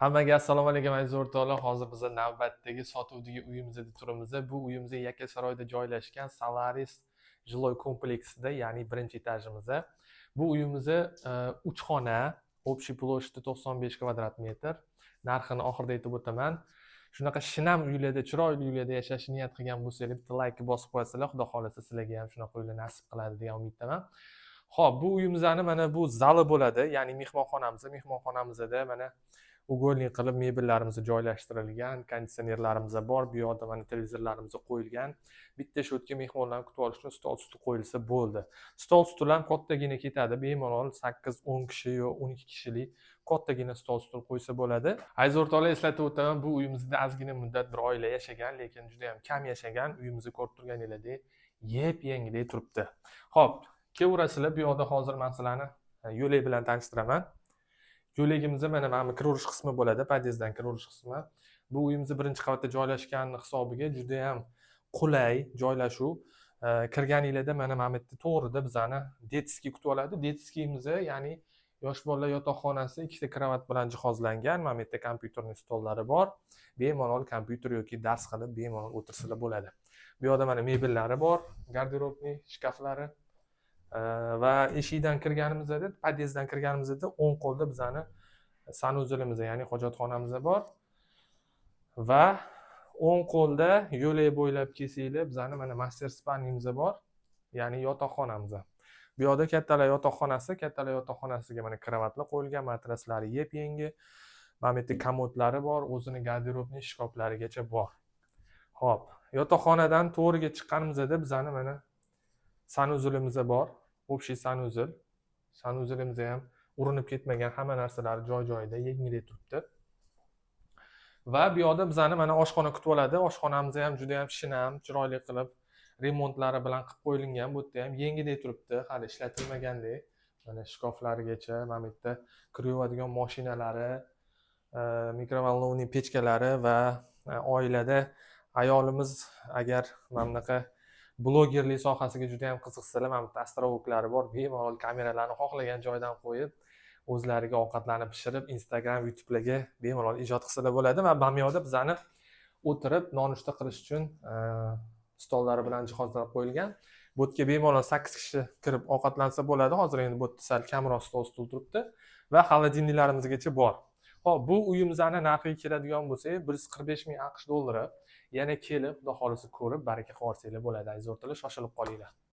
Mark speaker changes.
Speaker 1: Hammaga assalomu alaykum aziz o'rtoqlar. Hozir biz navbatdagi sotuvdagi uyimizda turibmiz. Bu uyimiz Yakkasaroyda joylashgan Solaris жилой kompleksida, ya'ni birinchi etajimizda. Bu uyimiz 3 xona, общий площади 95 kvadrat metr. Narxini oxirida aytib o'taman. Shunaqa shinam uylarda, chiroyli uylarda yashashni niyat qilgan bo'lsangiz, bitta like bosib qo'yasizlar. Xudo xolasa sizlarga ham shunaqa uylar nasib qiladi degan umiddaman. Xo'p, bu uyimizni mana bu zali bo'ladi, ya'ni mehmonxonamiz. Mehmonxonamizda mana uгольник qilib mebellarimiz joylashtirilgan, konditsionerlarimiz bor, bu yoqda mana televizorlarimiz qo'yilgan. Bitta sho'tga mehmonlarni kutib olish uchun stol stul qo'yilsa bo'ldi. Stol stul ham kattagina ketadi, bemalol 8-10 kishi yo 12 kishilik kattagina stol stul qo'ysa bo'ladi. Aziz o'rtoqlar, eslatib o'taman, bu uyimizda ozgina muddat bir oila yashagan, lekin juda ham kam yashagan. Uyimizni ko'rib turganingizdek, yep-yangidek turibdi. Xo'p, kelaverasizlar, bu yoqda hozir men sizlarni yo'lak bilan tanishtiraman. Yo'lagimizda mana bu kiraverish qismi bo'ladi, podyezddan kiraverish qismi. Bu uyimizni birinchi qavatda joylashgani hisobiga juda ham qulay joylashuv. Kirganingizda mana bu yerda to'g'rida bizani detskiy kutib oladi. Detskiyimiz, ya'ni yosh bolalar yotoqxonasi, ikkita kravat bilan jihozlangan. Mana bu yerda kompyuterning stollari bor. Bemalol kompyuter yoki dars qilib bemalol o'tirsizlar bo'ladi. Bu yoqda mana mebellari bor, garderobning shkaflari. Va eshikdan kirganimizda, podyezddan kirganimizda o'ng qo'lda bizani sanuzulimiz, ya'ni hojatxonamiz bor. Va o'ng qo'lda yo'lak bo'ylab kelsanglar, bizani mana master spannimiz bor, ya'ni yotoqxonamiz. Bu yoqda kattalar yotoqxonasi, kattalar yotoqxonasiga mana kravatlar qo'yilgan, matraslari yep-yangi. Mana bu yerda komodlari bor, o'zini garderobning shkaflarigacha bor. Xo'p, yotoqxonadan to'g'riga chiqqanimizda bizani mana sanuzulimiz bor. Общий sanuzul. Sanuzulimiz ham urinib ketmagan, hamma narsalari joy-joyida, yengillik turibdi. Va bu yoqda bizani mana oshxona kutib oladi. Oshxonamiz ham juda ham shinam, chiroyli qilib remontlari bilan qilib qo'yilgan. Bu yerda ham yengillik turibdi, hali ishlatilmagandek. Mana shkaflarigacha, mana bu yerda kir yuvadigan mashinalari, mikrovolnovniy pechkalari va oilada ayolimiz agar mana bunaqa blogerlik sohasiga juda ham qiziqsalar, mana bu astrovoklari bor, bemalol kameralarni xohlagan joydan qo'yib, o'zlariga ovqatlarni pishirib, Instagram, YouTube'larga bemalol ijod qilsalar bo'ladi. Va bu yoqda bizani o'tirib nonushta qilish uchun stollari bilan jihozlab qo'yilgan. Bu yerga bemalol 8 kishi kirib ovqatlansa bo'ladi. Hozir endi bu yerda sal kamroq stol stul turibdi va xolodilniklarimizgacha bor. Xo'p, bu uyimizni narxiga keladigan bo'lsak, 145 ming AQSh dollari. Yana kelib, xudo xolisa ko'rib, baraka qilib olsanglar bo'ladi aziz o'rtoqlar, shoshilib qolinglar.